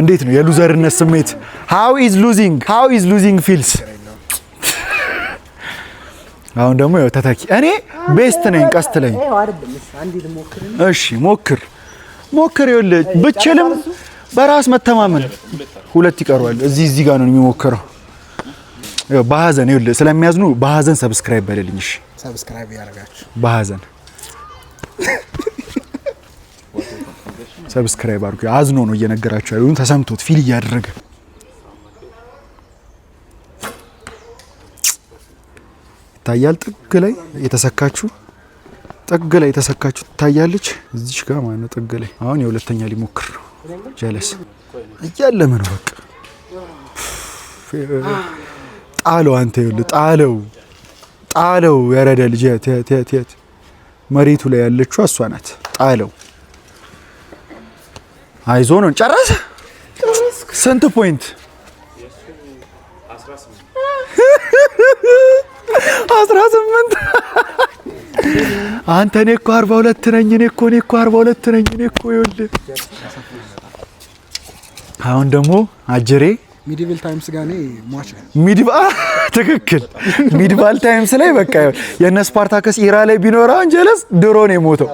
እንዴት ነው የሉዘርነት ስሜት? how is losing feels? አሁን ደግሞ ያው ተተኪ እኔ ቤስት ነኝ ቀስት ላይ እሺ ሞክር ይኸውልህ ብችልም በራስ መተማመን ሁለት ይቀርዋል እዚህ ጋር ነው የሚሞክረው ያው በሐዘን ይኸውልህ ስለሚያዝኑ በሐዘን ሰብስክራይብ በለልኝ እሺ ሰብስክራይብ ያደርጋችሁ በሐዘን ሰብስክራይብ አድርጉ አዝኖ ነው እየነገራችሁ ያሉን ተሰምቶት ፊል እያደረገ ታያል ጥግ ላይ የተሰካችሁ ታያለች እዚች ጋር ማለት ጥግ ላይ አሁን የሁለተኛ ሊሞክር ነው ጀለስ እያለመ ነው በቃ ጣለው አንተ ይኸውልህ ጣለው ያረዳ ልጅ ቴት መሬቱ ላይ ያለችው እሷ ናት ጣለው አይዞ ነው ጨረሰ ስንት ፖይንት 18 አንተ እኔ እኮ 42 ነኝ እኔ እኮ 42 ነኝ እኔ እኮ ይኸውልህ አሁን ደግሞ አጀሬ ሚዲቫል ታይምስ ጋር ነው ሟች ትክክል ሚዲቫል ታይምስ ላይ በቃ የነ ስፓርታከስ ኢራ ላይ ቢኖር አንጀለስ ድሮ ነው የሞተው